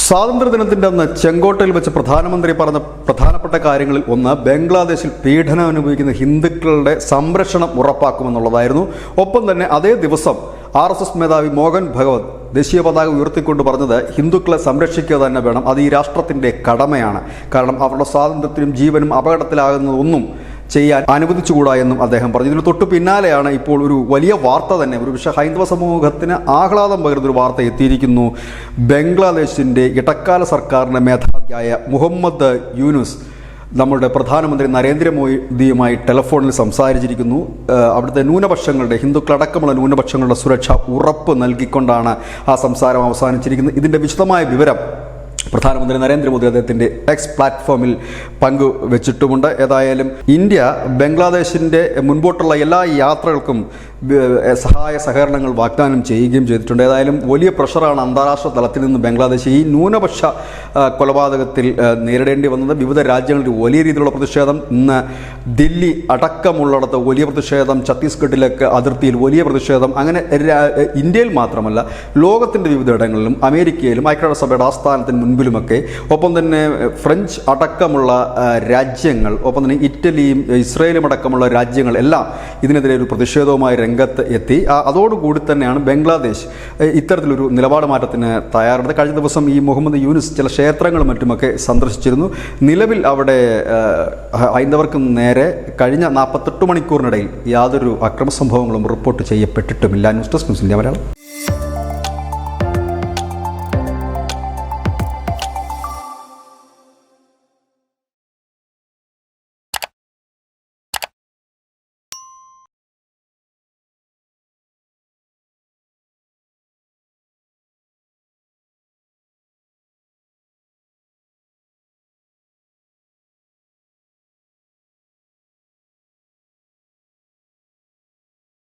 സ്വാതന്ത്ര്യദിനത്തിൻ്റെ അന്ന് ചെങ്കോട്ടയിൽ വെച്ച് പ്രധാനമന്ത്രി പറഞ്ഞ പ്രധാനപ്പെട്ട കാര്യങ്ങളിൽ ഒന്ന് ബംഗ്ലാദേശിൽ പീഡനം അനുഭവിക്കുന്ന ഹിന്ദുക്കളുടെ സംരക്ഷണം ഉറപ്പാക്കുമെന്നുള്ളതായിരുന്നു. ഒപ്പം തന്നെ അതേ ദിവസം RSS മേധാവി മോഹൻ ഭഗവത് ദേശീയ പതാക ഉയർത്തിക്കൊണ്ട് പറഞ്ഞത് ഹിന്ദുക്കളെ സംരക്ഷിക്കുക തന്നെ വേണം, അത് ഈ രാഷ്ട്രത്തിൻ്റെ കടമയാണ്. കാരണം അവരുടെ സ്വാതന്ത്ര്യത്തിനും ജീവനും അപകടത്തിലാകുന്നതൊന്നും ചെയ്യാൻ അനുവദിച്ചുകൂടാ എന്നും അദ്ദേഹം പറഞ്ഞു. ഇതിന് തൊട്ടു പിന്നാലെയാണ് ഇപ്പോൾ ഒരു വലിയ വാർത്ത തന്നെ, ഒരു ഹൈന്ദവ സമൂഹത്തിന് ആഹ്ലാദം പകരുന്നൊരു വാർത്ത എത്തിയിരിക്കുന്നു. ബംഗ്ലാദേശിൻ്റെ ഇടക്കാല സർക്കാരിൻ്റെ മേധാവിയായ മുഹമ്മദ് യൂനുസ് നമ്മുടെ പ്രധാനമന്ത്രി നരേന്ദ്രമോദിയുമായി ടെലിഫോണിൽ സംസാരിച്ചിരിക്കുന്നു. അവിടുത്തെ ന്യൂനപക്ഷങ്ങളുടെ, ഹിന്ദുക്കളടക്കമുള്ള ന്യൂനപക്ഷങ്ങളുടെ സുരക്ഷ ഉറപ്പ് നൽകിക്കൊണ്ടാണ് ആ സംസാരം അവസാനിച്ചിരിക്കുന്നത്. ഇതിൻ്റെ വിശദമായ വിവരം പ്രധാനമന്ത്രി നരേന്ദ്രമോദി അദ്ദേഹത്തിൻ്റെ എക്സ് പ്ലാറ്റ്ഫോമിൽ പങ്കുവച്ചിട്ടുമുണ്ട്. ഏതായാലും ഇന്ത്യ ബംഗ്ലാദേശിൻ്റെ മുൻപോട്ടുള്ള എല്ലാ യാത്രകൾക്കും സഹായ സഹകരണങ്ങൾ വാഗ്ദാനം ചെയ്യുകയും ചെയ്തിട്ടുണ്ട്. ഏതായാലും വലിയ പ്രഷറാണ് അന്താരാഷ്ട്ര തലത്തിൽ നിന്ന് ബംഗ്ലാദേശ് ഈ ന്യൂനപക്ഷ കൊലപാതകത്തിൽ നേരിടേണ്ടി വന്നത്. വിവിധ രാജ്യങ്ങളിൽ വലിയ രീതിയിലുള്ള പ്രതിഷേധം, ഇന്ന് ദില്ലി അടക്കമുള്ളിടത്ത് വലിയ പ്രതിഷേധം, ഛത്തീസ്ഗഡിലേക്ക് അതിർത്തിയിൽ വലിയ പ്രതിഷേധം, അങ്ങനെ ഇന്ത്യയിൽ മാത്രമല്ല ലോകത്തിൻ്റെ വിവിധ ഇടങ്ങളിലും അമേരിക്കയിലും ഐക്യരാഷ്ട്രസഭയുടെ ആസ്ഥാനത്തിന് മുൻപിലുമൊക്കെ, ഒപ്പം തന്നെ ഫ്രഞ്ച് അടക്കമുള്ള രാജ്യങ്ങൾ, ഒപ്പം തന്നെ ഇറ്റലിയും ഇസ്രയേലും അടക്കമുള്ള രാജ്യങ്ങൾ എല്ലാം ഇതിനെതിരെ ഒരു പ്രതിഷേധവുമായി രംഗത്ത് എത്തി. അതോടുകൂടി തന്നെയാണ് ബംഗ്ലാദേശ് ഇത്തരത്തിലൊരു നിലപാട് മാറ്റത്തിന് തയ്യാറെടുത്തത്. കഴിഞ്ഞ ദിവസം ഈ മുഹമ്മദ് യൂനുസ് ചില ക്ഷേത്രങ്ങളും മറ്റുമൊക്കെ സന്ദർശിച്ചിരുന്നു. നിലവിൽ അവിടെ ഹൈന്ദവർക്ക് നേരെ കഴിഞ്ഞ 48 മണിക്കൂറിനിടയിൽ യാതൊരു അക്രമ സംഭവങ്ങളും റിപ്പോർട്ട് ചെയ്യപ്പെട്ടിട്ടുമില്ല. News desk news India Malayalam.